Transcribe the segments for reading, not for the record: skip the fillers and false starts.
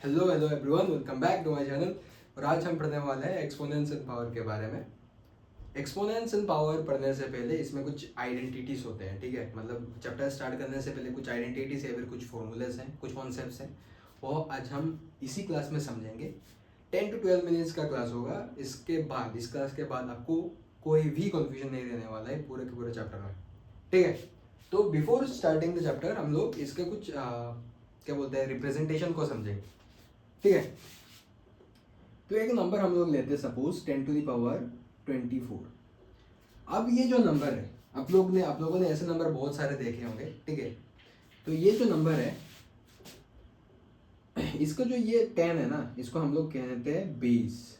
Hello hello everyone, welcome back to my channel. और आज हम पढ़ने वाले हैं एक्सपोनेंस इन पावर के बारे में। एक्सपोनेंस इन पावर पढ़ने से पहले इसमें कुछ आइडेंटिटीज होते हैं, ठीक है। मतलब चैप्टर स्टार्ट करने से पहले कुछ आइडेंटिटीज या फिर कुछ फॉर्मूलेस हैं, कुछ कॉन्सेप्ट्स हैं, वो आज हम इसी क्लास में समझेंगे। 10 to 12 मिनट्स का क्लास होगा। इसके बाद इस क्लास के बाद आपको कोई भी कन्फ्यूजन नहीं रहने वाला है पूरे के पूरे चैप्टर में, ठीक है। तो बिफोर स्टार्टिंग द चैप्टर हम लोग इसके कुछ क्या बोलते हैं रिप्रेजेंटेशन को समझेंगे, ठीक है। तो एक नंबर हम लोग लेते हैं, सपोज 10 to the power 24। अब ये जो नंबर है, आप लोगों ने ऐसे नंबर बहुत सारे देखे होंगे, ठीक है। तो ये जो नंबर है, इसका जो ये 10 है ना, इसको हम लोग कहते हैं बेस,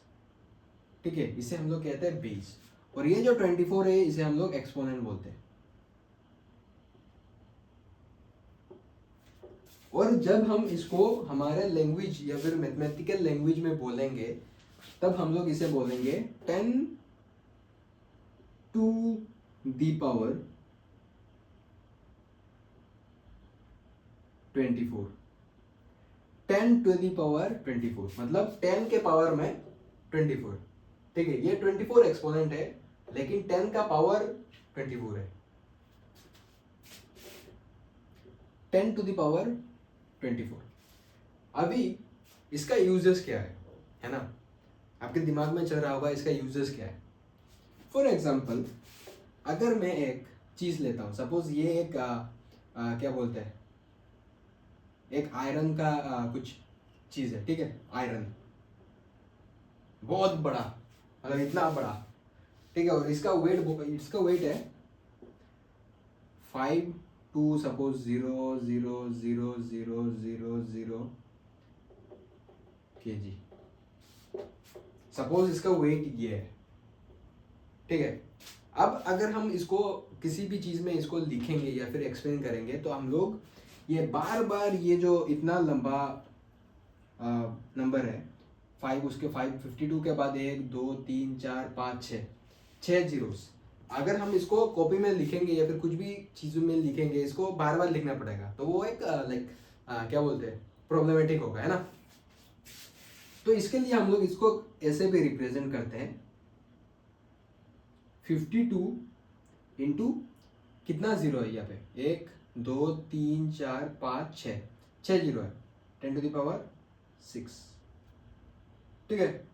ठीक है। इसे हम लोग कहते हैं बेस। और ये जो 24 है, इसे हम लोग एक्सपोनेंट बोलते हैं। और जब हम इसको हमारे लैंग्वेज या फिर मैथमेटिकल लैंग्वेज में बोलेंगे, तब हम लोग इसे बोलेंगे 10 to the power 24। 10 to the power 24 मतलब 10 के पावर में 24, ठीक है। ये 24 एक्सपोनेंट है, लेकिन 10 का पावर 24 है। 10 to the power 24। अभी इसका यूजेस क्या है ना, आपके दिमाग में चल रहा होगा इसका यूजेस क्या है। फॉर एग्जाम्पल, अगर मैं एक चीज लेता हूँ, सपोज ये एक क्या बोलते हैं, एक आयरन का कुछ चीज है, ठीक है। आयरन बहुत बड़ा, मतलब इतना बड़ा, ठीक है। और इसका वेट है 5 to सपोज 0.00000 kg। सपोज इसका वेट ये है, ठीक है। अब अगर हम इसको किसी भी चीज में इसको लिखेंगे या फिर एक्सप्लेन करेंगे, तो हम लोग ये बार बार ये जो इतना लंबा नंबर है 5, उसके 552 के बाद 1 2 3 4 5 6 जीरोस, अगर हम इसको कॉपी में लिखेंगे या फिर कुछ भी चीजों में लिखेंगे, इसको बार बार लिखना पड़ेगा, तो वो एक क्या बोलते हैं, प्रॉब्लमेटिक होगा, है ना। तो इसके लिए हम लोग इसको ऐसे भी रिप्रेजेंट करते हैं 52 इंटू कितना जीरो है यहाँ पे, 1 2 3 4 5 6 जीरो है, 10 to the power 6, ठीक है।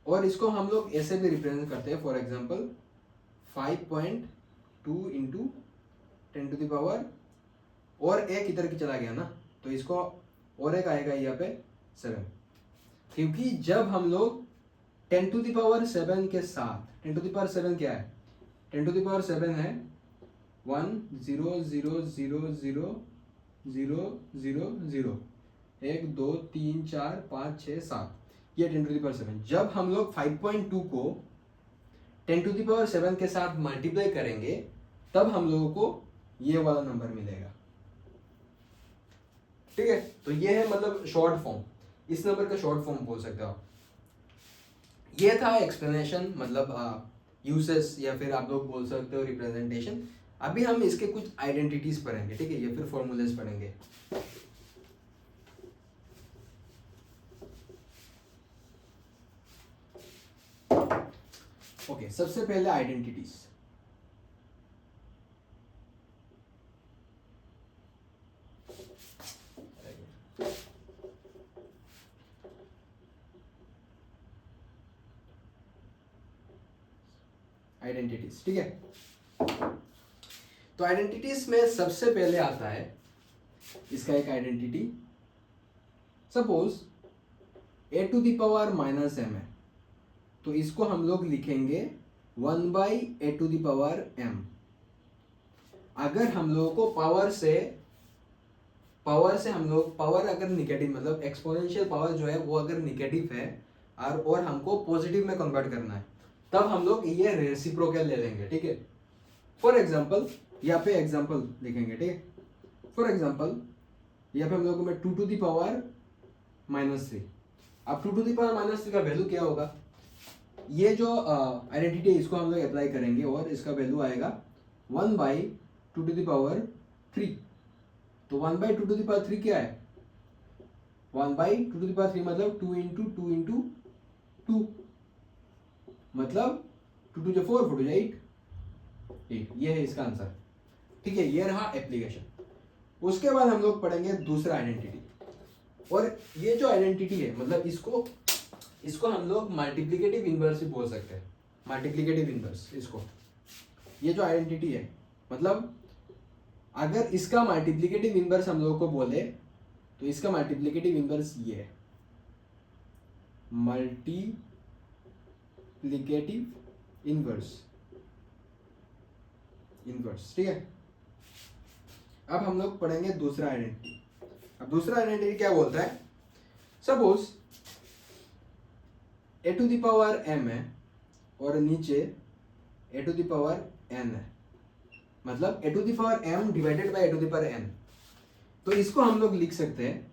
और इसको हम लोग ऐसे भी रिप्रेजेंट करते हैं, for example 5.2 into 10 to the power, और एक इधर की चला गया ना, तो इसको और एक आएगा यहाँ पे 7, क्योंकि जब हम लोग 10 to the पावर 7 के साथ, 10 to the पावर 7 क्या है, 10 to the पावर 7 है 1 0 0 0 0 0 0 0 1 2 3 4 5 6 7, ये 10 to the पावर 7। जब हम लोग 5.2 को 10 to the पावर 7 के साथ मल्टीप्लाई करेंगे, तब हम लोगों को ये वाला नंबर मिलेगा, ठीक है। तो ये है मतलब शॉर्ट फॉर्म, इस नंबर का शॉर्ट फॉर्म बोल सकते हो आप। ये था एक्सप्लेनेशन, मतलब यूसेस या फिर आप लोग बोल सकते हो रिप्रेजेंटेशन। अभी हम इसके कुछ आइडेंटिटीज पढ़ेंगे, ठीक है, या फिर फॉर्मूलेस पढ़ेंगे। ओके, सबसे पहले आइडेंटिटीज। आइडेंटिटीज, ठीक है। तो आइडेंटिटीज में सबसे पहले आता है इसका एक identity, suppose a to the power minus m है, तो इसको हम लोग लिखेंगे 1/a to the power m। अगर हम लोगों को पावर से हम लोग पावर अगर निगेटिव, मतलब एक्सपोनेंशियल पावर जो है वो अगर निगेटिव है और हमको पॉजिटिव में कन्वर्ट करना है, तब हम लोग ये रेसिप्रोकल ले लेंगे, ठीक है। फॉर एग्जाम्पल यहाँ पे एग्जाम्पल लिखेंगे, ठीक है। फॉर एग्जाम्पल यहाँ पे हम लोग में 2 to the पावर -3। अब 2 to the पावर -3 का वैल्यू क्या होगा, ये जो आइडेंटिटी इसको हम लोग अप्लाई करेंगे और इसका वैल्यू आएगा 1/2 to the पावर 3। तो 1/2 to the पावर 3 क्या है, 1/2 मतलब 2 × 2 मतलब 2 × 4 4 8 8, ये है इसका आंसर। ठीक है, ये रहा एप्लीकेशन। उसके बाद हम लोग पढ़ेंगे दूसरा आइडेंटिटी, और ये जो आइडेंटिटी है मतलब इसको हम लोग मल्टीप्लिकेटिव इनवर्स भी बोल सकते हैं, मल्टीप्लिकेटिव इनवर्स इसको। ये जो आइडेंटिटी है मतलब अगर इसका मल्टीप्लिकेटिव इनवर्स हम लोग को बोले तो इसका मल्टीप्लिकेटिव इनवर्स ये है, मल्टीप्लिकेटिव इनवर्स इनवर्स। ठीक है, अब हम लोग पढ़ेंगे दूसरा आइडेंटिटी। अब दूसरा आइडेंटिटी क्या बोलता है, सपोज a⁴m है और नीचे a⁴n है, मतलब a⁴m डिवाइडेड बाय a⁴n। तो इसको हम लोग लिख सकते हैं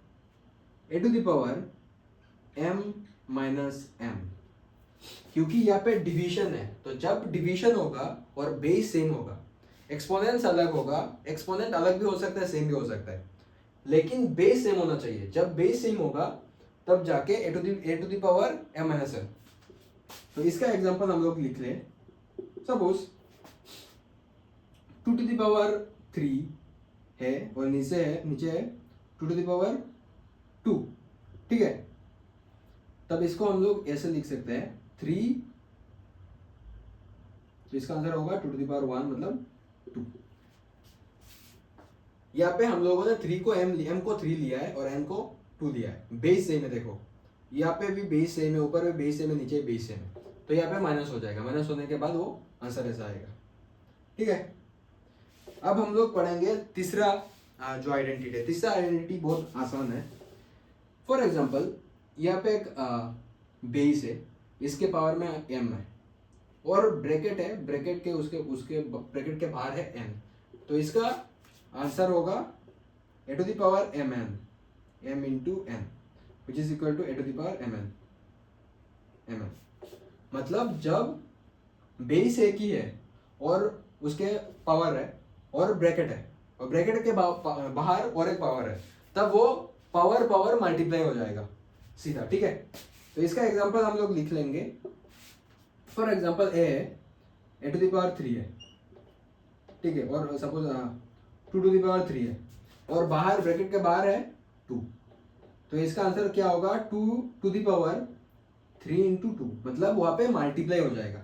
a⁴m - m, क्योंकि यहाँ पे डिवीजन है। तो जब डिवीजन होगा और बेस सेम होगा, एक्सपोनेंट्स अलग होगा, एक्सपोनेंट अलग भी हो सकता है, सेम भी हो सकता है, लेकिन बेस सेम होना चाहिए। जब बेस सेम होगा तब जाके a⁴m - n। तो इसका एग्जांपल हम लोग लिख ले, सपोज 2⁵ है और नीचे है 2⁵2। ठीक है, तब इसको हम लोग ऐसे लिख सकते हैं 3, तो इसका आंसर होगा 2⁴1 मतलब 2। यहाँ पे हम लोगों ने 3 को m को 3 लिया है और n को 2 लिया है। बेस सेम है, देखो यहाँ पे भी बेस सेम है, ऊपर भी बेस सेम है, नीचे बेस सेम है, तो यहाँ पे माइनस हो जाएगा। माइनस होने के बाद वो आंसर ऐसा आएगा। ठीक है, अब हम लोग पढ़ेंगे तीसरा जो आइडेंटिटी है। तीसरा आइडेंटिटी बहुत आसान है। फॉर एग्जाम्पल यहाँ पे एक बेस है, इसके पावर में m है और ब्रैकेट है, ब्रैकेट के उसके ब्रैकेट के बाहर है n, तो इसका आंसर होगा a⁴mn, m × n which is equal to a⁴mn mn। मतलब जब बेस एक ही है और उसके पावर है और ब्रैकेट है और ब्रैकेट के बाहर और एक पावर है, तब वो पावर मल्टीप्लाई हो जाएगा सीधा। ठीक है, तो इसका एग्जांपल हम लोग लिख लेंगे। फॉर एग्जांपल ए है a⁴3 है, ठीक है, और सपोज 2⁵3 है और बाहर ब्रैकेट के बाहर है 2, तो इसका आंसर क्या होगा 2⁵3 × 2, मतलब वहां पे मल्टीप्लाई हो जाएगा।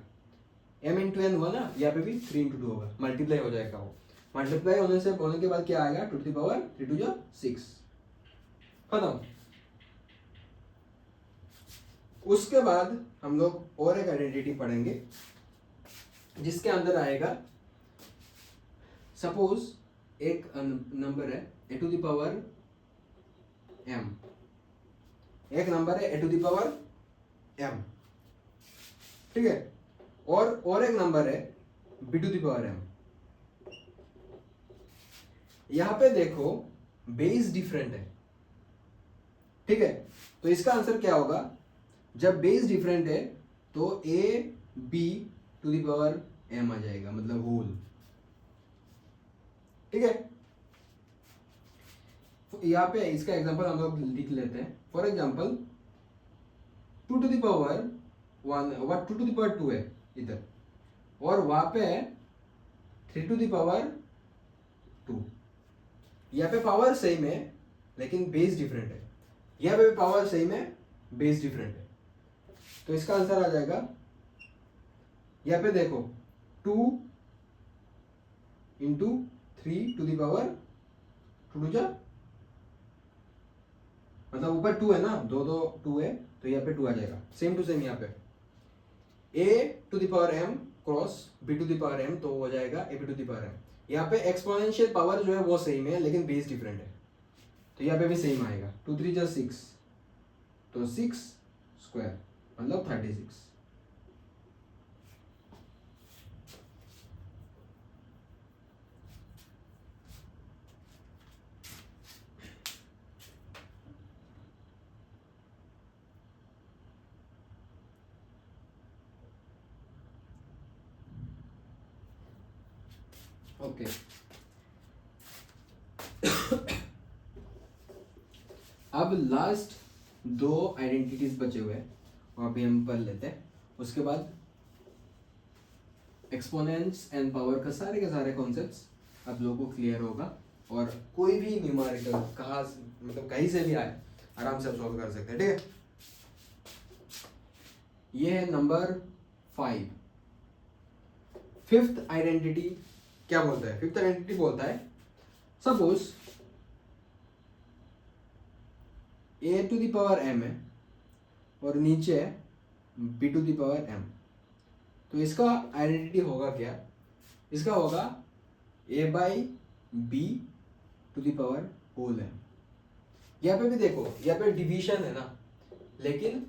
m × n हुआ ना, यहाँ पे भी 3 × 2 होगा, मल्टीप्लाई हो जाएगा। वो मल्टीप्लाई होने के बाद क्या आएगा 2⁵3 × 6, खत्म। उसके बाद हम लोग और एक आइडेंटिटी पढ़ेंगे जिसके अंदर आएगा, सपोज एक नंबर है a⁴m, एक नंबर है a⁴m, ठीक है, और एक नंबर है b⁴m। यहां पे देखो बेस डिफरेंट है। ठीक है, तो इसका आंसर क्या होगा, जब बेस डिफरेंट है तो a⁴m आ जाएगा, मतलब होल। ठीक है, यहाँ पे इसका एग्जांपल हम लोग लिख लेते हैं। फॉर एग्जांपल 2⁴2 है इधर और वहां पे 3⁴2। यहाँ पे पावर सेम है लेकिन बेस डिफरेंट है, यहाँ पे पावर सेम है, बेस डिफरेंट है, तो इसका आंसर आ जाएगा, यहाँ पे देखो 2 × 3⁴2, मतलब ऊपर 2 है ना, दो 2 है, तो यहाँ पे 2 आ जाएगा। सेम टू सेम यहाँ पे a⁴m क्रॉस b⁴m, तो हो जाएगा a⁴m। यहाँ पे एक्सपोनेंशियल पावर जो है वो सेम है लेकिन बेस डिफरेंट है, तो यहाँ पे भी सेम आएगा। 2 3 × 6, तो 6² मतलब 36। ओके अब लास्ट दो आइडेंटिटीज बचे हुए हैं वो अभी हम पढ़ लेते हैं, उसके बाद एक्सपोनेंट्स एंड पावर का सारे के सारे कॉन्सेप्ट्स आप लोगों को क्लियर होगा और कोई भी न्यूमेरिकल कहाँ मतलब कहीं से भी आए आराम से आप सॉल्व कर सकते हैं, ठीक है। ये है नंबर 5। फिफ्थ आइडेंटिटी क्या बोलता है? फिफ्थ आइडेंटिटी बोलता है suppose a to the power m है और नीचे है b to the power m, तो इसका आइडेंटिटी होगा क्या? इसका होगा a by B to the power whole m। यहाँ पे भी देखो, यहाँ पे डिवीजन है ना, लेकिन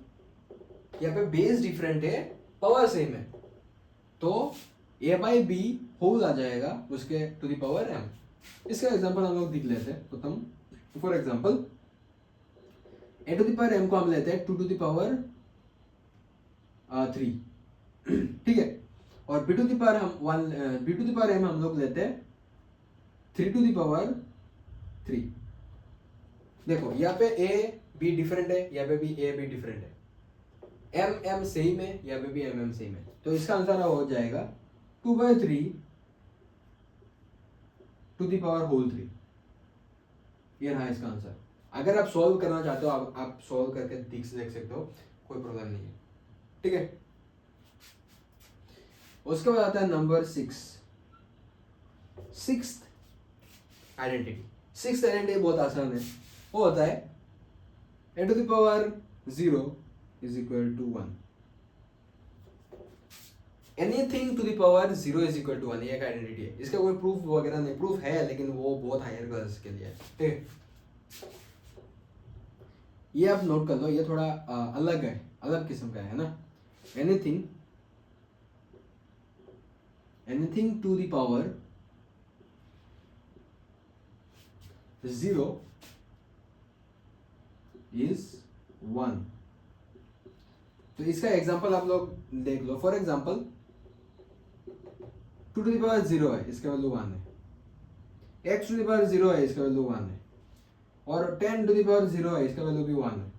यहाँ पे बेस डिफरेंट है, पावर सेम है, तो a बाई बी होल आ जाएगा उसके टू द पावर m। इसका एग्जांपल हम लोग देख लेते हैं। तो तुम for example a to the power m को हम लेते हैं 2 टू द पावर 3, ठीक है, और b to the power b to the power m हम लोग लेते हैं 3 टू द पावर 3। देखो यहाँ पे a b डिफरेंट है, यहाँ पे भी a b डिफरेंट है, m सेम है, यहाँ पे भी m सेम है, तो इसका आंसर हो जाएगा 2/3 टू द पावर होल 3। ये रहा इसका आंसर। अगर आप सॉल्व करना चाहते हो आप सॉल्व करके देख सकते हो, कोई प्रॉब्लम नहीं है, ठीक है। उसके बाद आता है number 6, sixth identity. Sixth identity बहुत आसान है, वो होता है a to the power 0 is equal to 1। Anything to the power 0 is equal to 1 ये एक आइडेंटिटी है। इसका कोई प्रूफ वगैरह नहीं, प्रूफ है लेकिन वो बहुत हायर क्लास के लिए है, ठीक है। ये आप नोट कर लो, ये थोड़ा अलग है, अलग किस्म का है ना। Anything to the power 0 is 1। तो इसका एग्जांपल आप लोग देख लो। For example 2 to the power 0 है, इसका वैल्यू 1 है। x टू द पावर 0 है, इसका वैल्यू 1 है, और 10 टू द पावर 0 है, इसका वैल्यू भी 1 है,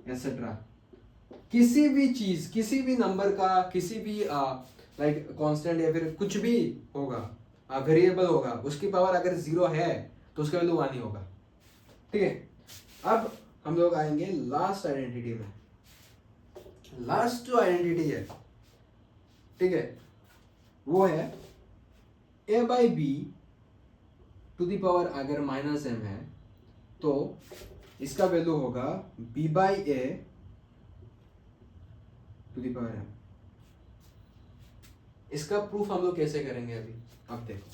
एटसेट्रा। किसी भी चीज, किसी भी नंबर का, किसी भी लाइक कांस्टेंट या फिर कुछ भी होगा, वेरिएबल होगा, उसकी पावर अगर 0 है तो उसका वैल्यू 1 ही होगा, ठीक है। अब हम लोग आएंगे लास्ट आइडेंटिटी में। लास्ट जो आइडेंटिटी है, ठीक है, वो है a by B to the power अगर -m है तो इसका वैल्यू होगा b by A to the power m। इसका प्रूफ हम लोग कैसे करेंगे अभी अब देखो।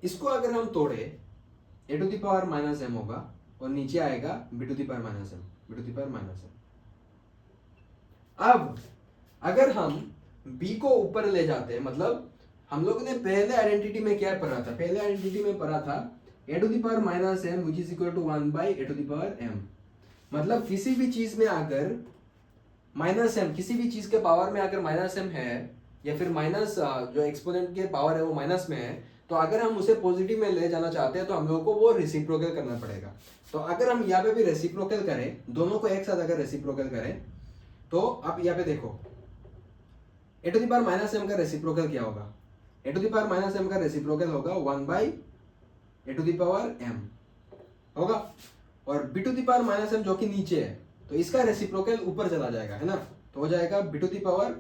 इसको अगर हम तोड़े a to the power -m होगा और नीचे आएगा b to the power -m, b to the power -m। अब अगर हम b को ऊपर ले जाते हैं, मतलब हम लोग ने पहले आइडेंटिटी में क्या पढ़ा था? पहले आइडेंटिटी में पढ़ा था a to the power -m which is equal to 1 by a to the power m। मतलब किसी भी चीज में अगर -m, किसी भी चीज के पावर में अगर -m है या फिर माइनस जो एक्सपोनेंट के पावर है वो माइनस में है, तो अगर हम उसे पॉजिटिव में ले जाना चाहते हैं तो हम लोगों को वो रेसिप्रोकल करना पड़ेगा। तो अगर हम यहाँ पे भी रेसिप्रोकल करें, दोनों को एक साथ अगर रेसिप्रोकल करें, तो आप यहाँ पे देखो a to the power -m का रेसिप्रोकल क्या होगा? a to the power -m का रेसिप्रोकल होगा 1 by a to the power m होगा, और b to the power -m जो कि नीचे है तो इसका रेसिप्रोकल ऊपर चला जाएगा, है ना, तो हो जाएगा b to the power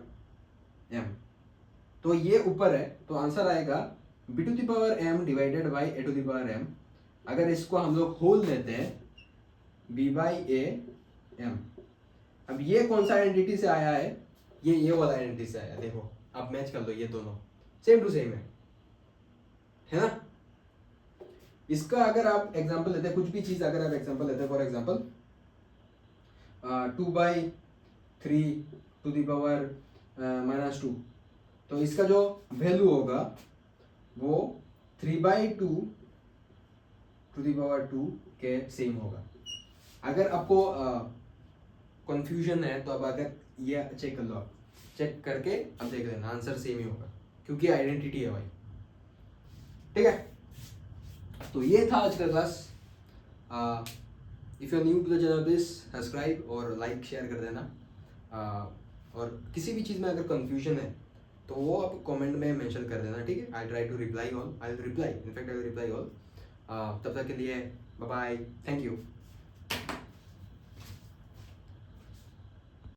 m। तो ये ऊपर है तो आंसर आएगा b to the power m divided by a to the power m। अगर इसको हम लोग होल लेते हैं b बाई a m। अब ये कौन सा आइडेंटिटी से आया है? ये वाला आइडेंटिटी से आया है। देखो आप मैच कर लो, ये दोनों सेम टू सेम है ना। इसका अगर आप एग्जांपल लेते हैं, कुछ भी चीज अगर आप एग्जांपल लेते हैं, for example 2/3 to the power -2, तो इसका जो वैल्यू होगा वो 3/2 टू द पावर 2 के सेम होगा। अगर आपको कंफ्यूजन है तो अब अगर ये चेक कर लो, आप चेक करके अब देख लेना, आंसर सेम ही होगा क्योंकि आइडेंटिटी है भाई, ठीक है। तो ये था आज का class. If you new to the channel please subscribe और लाइक शेयर कर देना। और किसी भी चीज़ में अगर कन्फ्यूजन है तो वो आप कमेंट में मेंशन कर देना, ठीक है। I try to reply all, I will reply, in fact I will reply all. तब तक के लिए बाय बाय, थैंक यू।